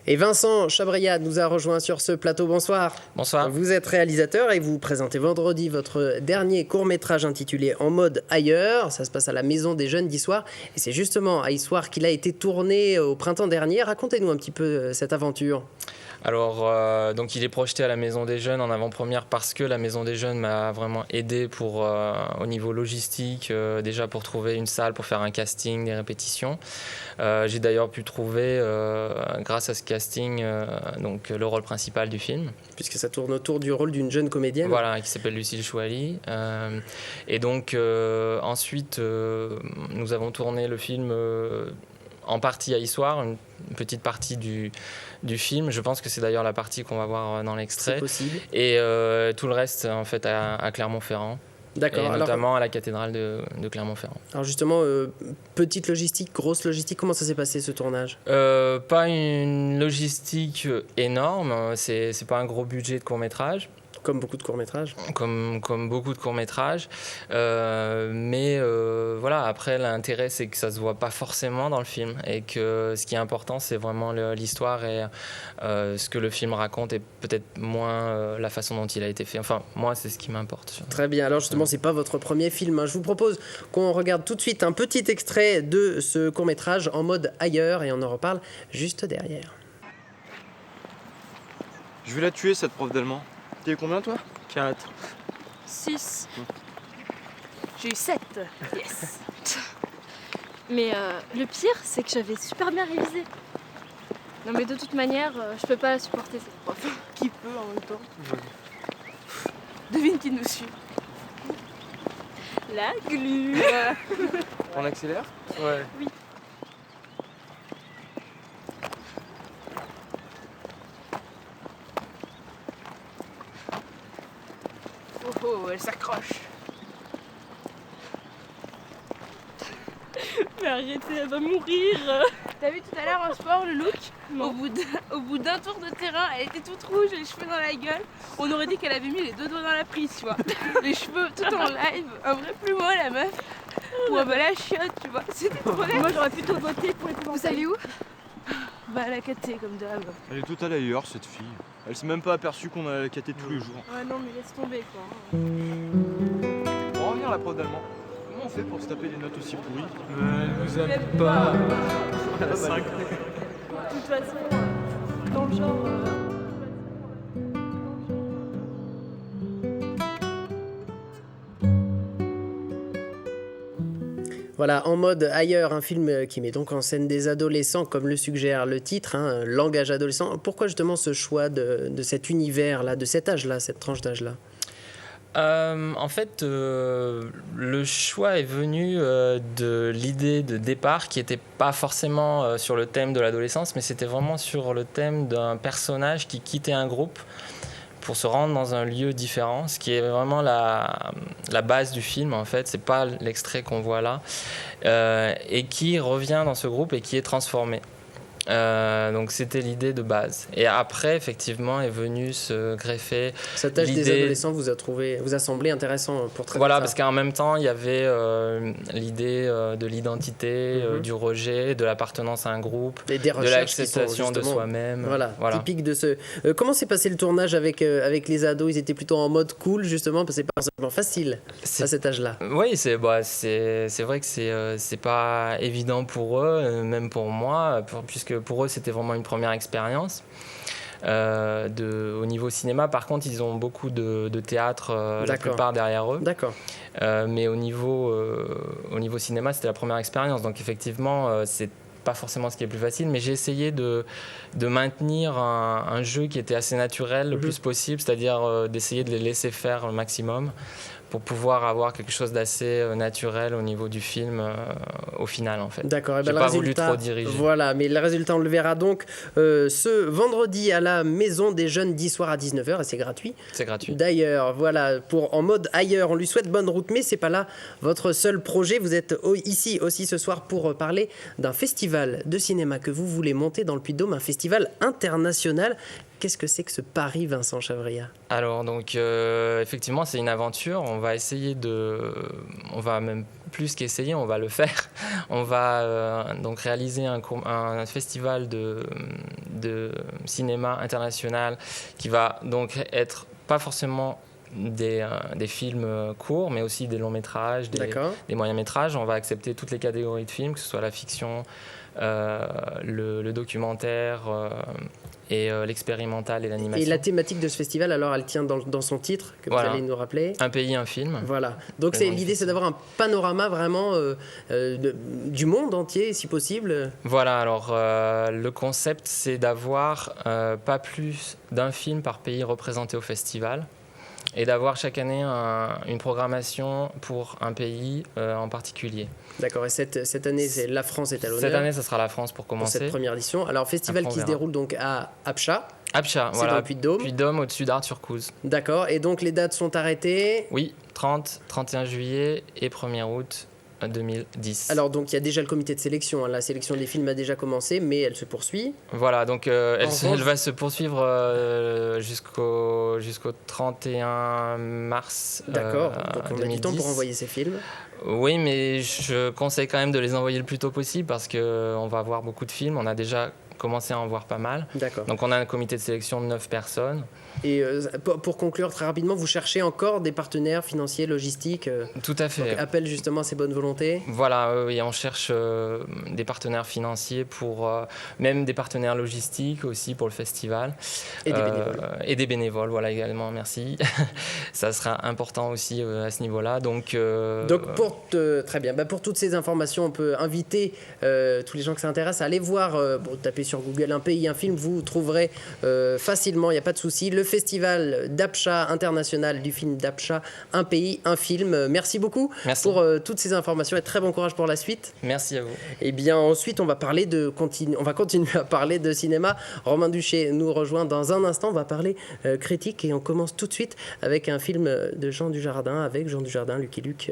Et Vincent Chabriat nous a rejoint sur ce plateau. Bonsoir. Bonsoir. Vous êtes réalisateur et vous présentez vendredi votre dernier court-métrage intitulé En mode ailleurs. Ça se passe à la Maison des Jeunes d'Issoire. Et c'est justement à Issoire qu'il a été tourné au printemps dernier. Racontez-nous un petit peu cette aventure. Alors, donc il est projeté à la Maison des Jeunes en avant-première parce que la Maison des Jeunes m'a vraiment aidé au niveau logistique, déjà pour trouver une salle, pour faire un casting, des répétitions. J'ai d'ailleurs pu trouver, grâce à ce casting, donc, le rôle principal du film. Puisque ça tourne autour du rôle d'une jeune comédienne. Voilà, qui s'appelle Lucille Chouali. Et donc, ensuite, nous avons tourné le film en partie à Issoire, une petite partie du film. Je pense que c'est d'ailleurs la partie qu'on va voir dans l'extrait. C'est possible. Et tout le reste, en fait, à Clermont-Ferrand. D'accord. Et notamment à la cathédrale de Clermont-Ferrand. Alors justement, petite logistique, grosse logistique, comment ça s'est passé ce tournage ? Pas une logistique énorme, c'est pas un gros budget de court-métrage. Comme beaucoup de courts-métrages. Comme beaucoup de courts-métrages. Mais voilà, après, l'intérêt, c'est que ça se voit pas forcément dans le film. Et que ce qui est important, c'est vraiment l'histoire et ce que le film raconte et peut-être moins la façon dont il a été fait. Enfin, moi, c'est ce qui m'importe. Très bien. Alors justement, c'est pas votre premier film, hein. Je vous propose qu'on regarde tout de suite un petit extrait de ce court-métrage En mode ailleurs et on en reparle juste derrière. Je vais la tuer, cette prof d'allemand. T'as eu combien, toi ? 4. 6. J'ai eu 7. Yes. Mais le pire, c'est que j'avais super bien révisé. Non mais de toute manière, je peux pas la supporter cette prof. Qui peut en même temps ? Devine qui nous suit. La glu. On accélère ? Ouais. Oui. Oh, elle s'accroche. Mais arrêtez, elle va mourir. T'as vu tout à l'heure en sport le look ? Non. Au bout d'un tour de terrain, elle était toute rouge, les cheveux dans la gueule. On aurait dit qu'elle avait mis les 2 doigts dans la prise, tu vois. Les cheveux tout en live, un vrai plumeau la meuf. Ou un la chiotte, tu vois. C'était trop bien. Moi j'aurais plutôt voté pour les commentaires. Vous savez où ? Bah à la caté comme d'hab. Elle est total ailleurs, cette fille. Elle s'est même pas aperçue qu'on allait la cater tous les jours. Ouais non mais laisse tomber quoi. On va revenir la prof d'allemand. Comment on fait pour se taper des notes aussi pourries ? Elle vous aime pas. De toute façon, dans le genre... Voilà, En mode ailleurs, un film qui met donc en scène des adolescents, comme le suggère le titre, hein, langage adolescent. Pourquoi justement ce choix de cet univers-là, de cet âge-là, cette tranche d'âge-là ? En fait, le choix est venu de l'idée de départ qui n'était pas forcément sur le thème de l'adolescence, mais c'était vraiment sur le thème d'un personnage qui quittait un groupe pour se rendre dans un lieu différent, ce qui est vraiment la base du film en fait, c'est pas l'extrait qu'on voit là, et qui revient dans ce groupe et qui est transformé. Donc c'était l'idée de base. Et après, effectivement, est venu se greffer cet âge des adolescents vous a semblé intéressant pour traiter voilà, ça. parce qu'en même temps, il y avait l'idée de l'identité, du rejet, de l'appartenance à un groupe, de l'acceptation de soi-même. Voilà, typique de ce... comment s'est passé le tournage avec les ados ? Ils étaient plutôt en mode cool, justement, parce que c'est pas forcément facile à cet âge-là. Oui, c'est vrai que c'est pas évident pour eux, même pour moi, puisque pour eux, c'était vraiment une première expérience. Au niveau cinéma, par contre, ils ont beaucoup de théâtre, la plupart derrière eux. D'accord. Mais au niveau cinéma, c'était la première expérience. Donc effectivement, c'est pas forcément ce qui est plus facile, mais j'ai essayé de maintenir un jeu qui était assez naturel le plus possible, c'est-à-dire d'essayer de les laisser faire le maximum pour pouvoir avoir quelque chose d'assez naturel au niveau du film au final en fait. D'accord. J'ai pas voulu trop diriger. Voilà, mais le résultat on le verra donc ce vendredi à la Maison des Jeunes d'Issoire à 19h et c'est gratuit. C'est gratuit. D'ailleurs, voilà, pour En mode ailleurs, on lui souhaite bonne route, mais c'est pas là votre seul projet. Vous êtes ici aussi ce soir pour parler d'un festival de cinéma que vous voulez monter dans le Puy-de-Dôme, un festival international. qu'est-ce que c'est que ce pari, Vincent Chavria? Alors donc effectivement c'est une aventure, on va même plus qu'essayer, on va le faire. On va donc réaliser un festival de cinéma international qui va donc être pas forcément des films courts, mais aussi des longs métrages, des moyens métrages. On va accepter toutes les catégories de films, que ce soit la fiction, le documentaire et l'expérimental et l'animation. Et la thématique de ce festival, alors, elle tient dans son titre, que vous allez nous rappeler. Un pays, un film. Voilà. Donc l'idée, c'est d'avoir un panorama vraiment du monde entier, si possible. Voilà, alors le concept, c'est d'avoir pas plus d'un film par pays représenté au festival, et d'avoir chaque année une programmation pour un pays en particulier. D'accord, et cette année, la France est à l'honneur. Cette année, ce sera la France pour commencer. Pour cette première édition. Alors, festival qui se déroule donc à Apcha. Apcha, c'est voilà. dans le Puy-de-Dôme. Puy-de-Dôme, au-dessus d'Ars-sur-Couze. D'accord, et donc les dates sont arrêtées? Oui, 30, 31 juillet et 1er août 2010. Alors donc il y a déjà le comité de sélection, hein. La sélection des films a déjà commencé, mais elle se poursuit. Voilà, donc elle va se poursuivre jusqu'au 31 mars. D'accord, donc on 2010. a du temps pour envoyer ces films. Oui, mais je conseille quand même de les envoyer le plus tôt possible parce qu'on va avoir beaucoup de films. On a déjà commencé à en voir pas mal. D'accord. Donc on a un comité de sélection de 9 personnes. Et pour conclure très rapidement, vous cherchez encore des partenaires financiers, logistiques Tout à fait. Donc, appel justement à ces bonnes volontés. Voilà, oui, on cherche des partenaires financiers, même des partenaires logistiques aussi pour le festival. Et des bénévoles. Et des bénévoles, voilà également, merci. Ça sera important aussi à ce niveau-là. Donc très bien. Pour toutes ces informations, on peut inviter tous les gens que ça intéresse à aller voir, tapez sur Google un pays, un film, vous trouverez facilement, il n'y a pas de souci. Le festival d'Apcha international du film d'Apcha, un pays, un film. Merci beaucoup pour toutes ces informations et très bon courage pour la suite. Merci à vous. Et bien ensuite, on va continuer à parler de cinéma. Romain Duché nous rejoint dans un instant. On va parler critique et on commence tout de suite avec un film de Jean Dujardin avec Jean Dujardin, Lucky Luke.